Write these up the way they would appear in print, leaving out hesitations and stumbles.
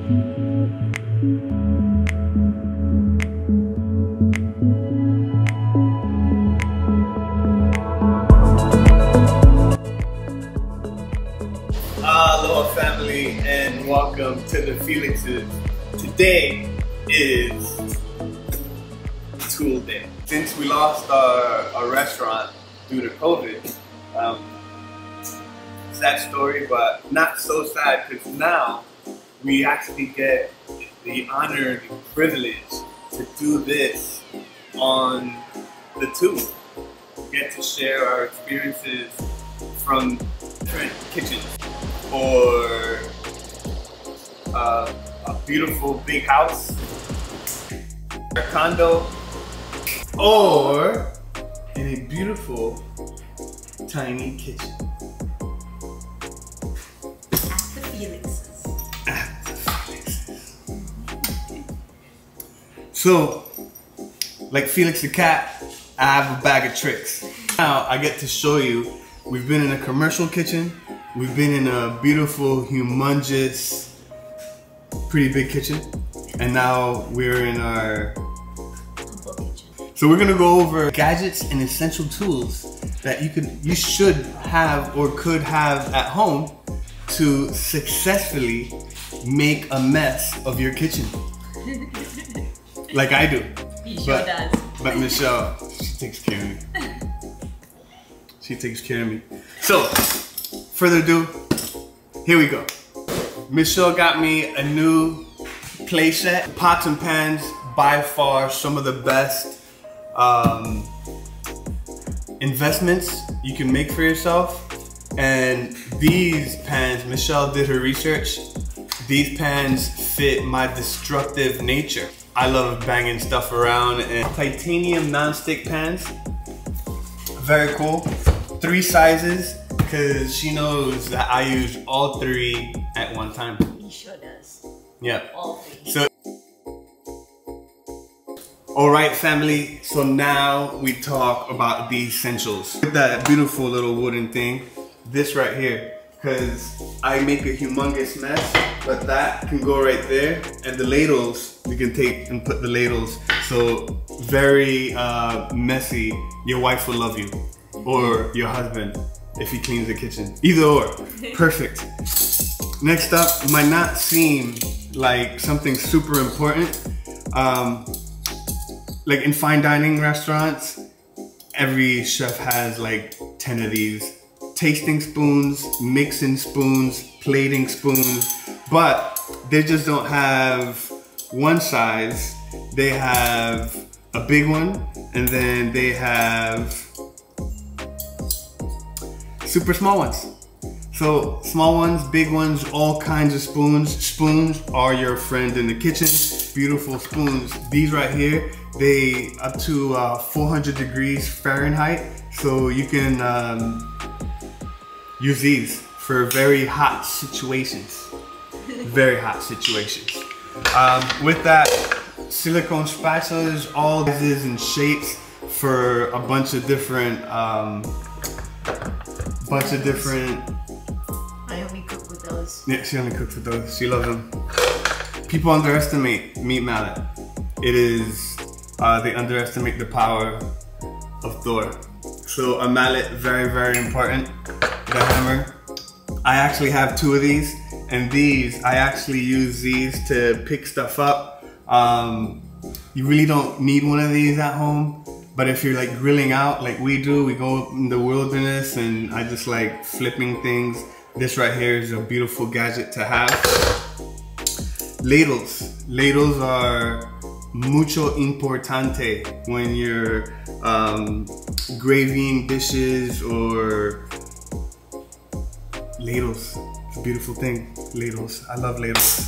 Aloha family and welcome to the Felixes. Today is tool day. Since we lost our restaurant due to COVID, sad story, but not so sad because now we actually get the honor and privilege to do this on the tube. We get to share our experiences from different kitchens, or a beautiful big house, a condo, or in a beautiful tiny kitchen. At the Felixes. At the Felixes. So, like Felix the cat, I have a bag of tricks. Now I get to show you, we've been in a commercial kitchen, we've been in a beautiful, humongous, pretty big kitchen, and now we're in our humble kitchen. So we're gonna go over gadgets and essential tools that you should have or could have at home to successfully make a mess of your kitchen. Like I do. He sure does. But Michelle, she takes care of me. She takes care of me. So, further ado, here we go. Michelle got me a new play set. Pots and pans, by far some of the best investments you can make for yourself. And these pans, Michelle did her research. These pans fit my destructive nature. I love banging stuff around. And titanium non-stick pans, very cool. 3 sizes, because she knows that I use all 3 at one time. He sure does. Yeah. All 3. So, all right, family. So now we talk about the essentials. With that beautiful little wooden thing, this right here, because I make a humongous mess, but that can go right there. And the ladles, you can take and put the ladles. So very messy. Your wife will love you. Or your husband, if he cleans the kitchen. Either or, perfect. Next up, might not seem like something super important. Like in fine dining restaurants, every chef has like 10 of these. Tasting spoons, mixing spoons, plating spoons, but they just don't have one size. They have a big one, and then they have super small ones. So small ones, big ones, all kinds of spoons. Spoons are your friend in the kitchen. Beautiful spoons. These right here, they up to 400 degrees Fahrenheit. So you can use these for very hot situations. Very hot situations. With that, silicone spatulas, all sizes and shapes for a bunch of different I only cook with those. Yeah, she only cooks with those. She loves them. People underestimate meat mallet. It is, they underestimate the power of Thor. So a mallet, very, very important. The hammer. I actually have 2 of these, and these, I actually use these to pick stuff up. You really don't need one of these at home. But if you're like grilling out like we do, we go in the wilderness and I just like flipping things. This right here is a beautiful gadget to have. Ladles. Ladles are mucho importante when you're gravying dishes, or ladles. It's a beautiful thing, ladles. I love ladles.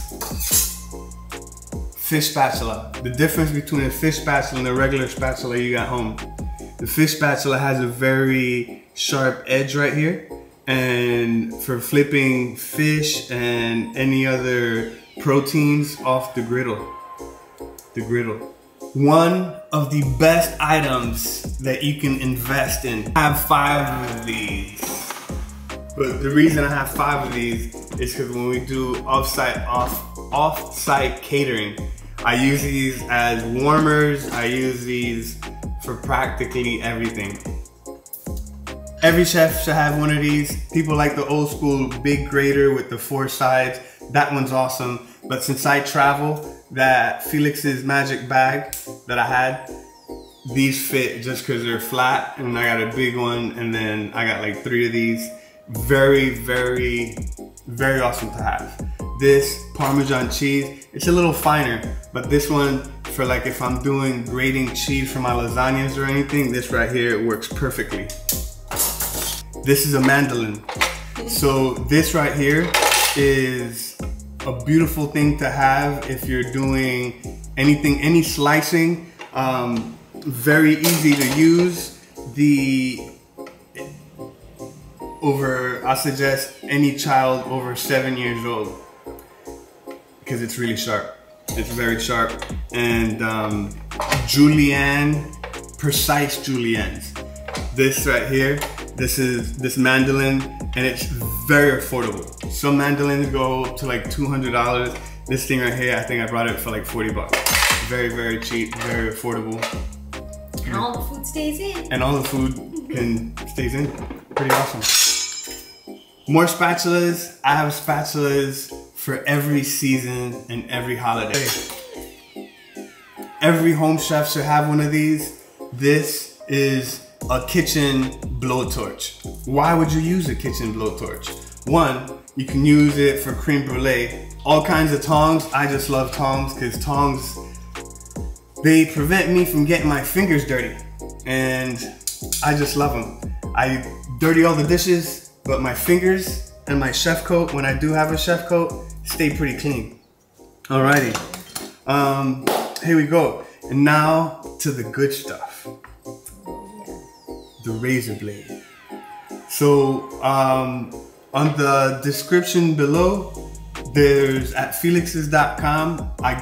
Fish spatula. The difference between a fish spatula and a regular spatula you got home. The fish spatula has a very sharp edge right here, and for flipping fish and any other proteins off the griddle. One of the best items that you can invest in. I have 5 of these. But the reason I have 5 of these is because when we do off-site catering, I use these as warmers. I use these for practically everything. Every chef should have one of these. People like the old school big grater with the 4 sides. That one's awesome. But since I travel, that Felix's magic bag that I had, these fit just because they're flat, and I got a big one, and then I got like 3 of these. Very, very, very awesome to have. This Parmesan cheese, it's a little finer, but this one for like if I'm doing grating cheese for my lasagnas or anything, this right here works perfectly. This is a mandolin. So this right here is a beautiful thing to have if you're doing anything, any slicing. Very easy to use. I suggest any child over 7 years old because it's really sharp. It's very sharp. And julienne, precise juliennes. This right here, this mandolin, and it's very affordable. Some mandolins go up to like $200. This thing right here, I think I brought it for like 40 bucks. Very, very cheap, very affordable. And all the food stays in. And all the food stays in. Pretty awesome. More spatulas. I have spatulas for every season and every holiday. Every home chef should have one of these. This is a kitchen blowtorch. Why would you use a kitchen blowtorch? One, you can use it for creme brulee. All kinds of tongs. I just love tongs because tongs, they prevent me from getting my fingers dirty. And I just love them. I dirty all the dishes, but my fingers and my chef coat, when I do have a chef coat, stay pretty clean. Alrighty. Here we go. And now to the good stuff. The razor blade. So on the description below, there's at felixes.com, I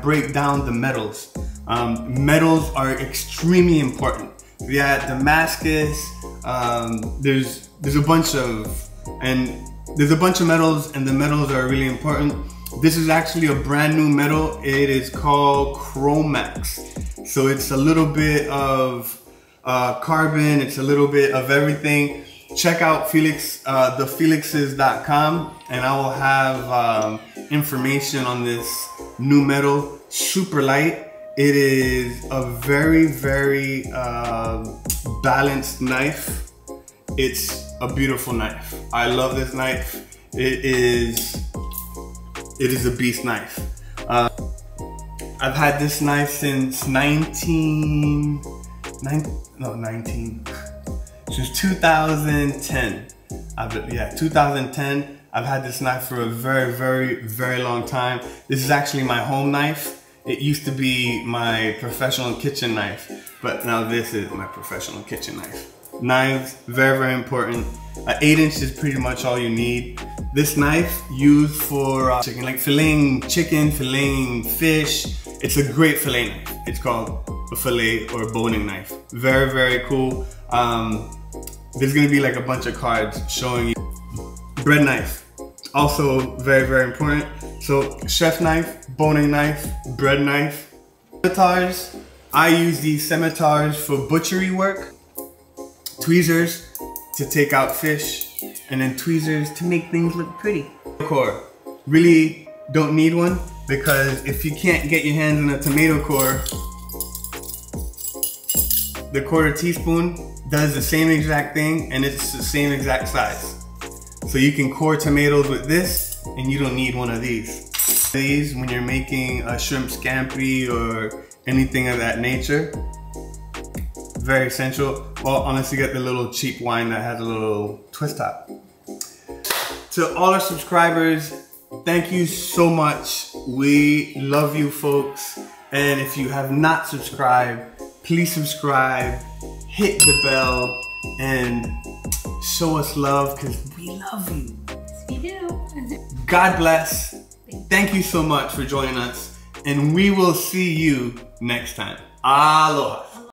break down the metals. Metals are extremely important. Yeah, Damascus, there's a bunch of metals, and the metals are really important. This is actually a brand new metal. It is called Chromax. So it's a little bit of carbon, it's a little bit of everything. Check out Felix, thefelixes.com, and I will have information on this new metal. Super light. It is a very, very balanced knife. It's a beautiful knife. I love this knife. It is a beast knife. I've had this knife since 2010. Since 2010. 2010. I've had this knife for a very, very, very long time. This is actually my home knife. It used to be my professional kitchen knife, but now this is my professional kitchen knife. Knives, very, very important. 8 inch is pretty much all you need. This knife used for chicken, like filleting chicken, filleting fish. It's a great fillet knife. It's called a fillet or a boning knife. Very, very cool. There's gonna be like a bunch of cards showing you. Bread knife, also very, very important. So chef knife, boning knife, bread knife. Scimitars, I use these scimitars for butchery work. Tweezers to take out fish, and then tweezers to make things look pretty. Core, really don't need one, because if you can't get your hands on a tomato core, the 1/4 teaspoon does the same exact thing, and it's the same exact size. So you can core tomatoes with this, and you don't need one of these. These, when you're making a shrimp scampi or anything of that nature, very essential. Well, unless you get the little cheap wine that has a little twist top. To all our subscribers, thank you so much. We love you folks. And if you have not subscribed, please subscribe, hit the bell, and show us love, because we love you. Yes, we do. God bless. Thank you so much for joining us, and we will see you next time. Aloha.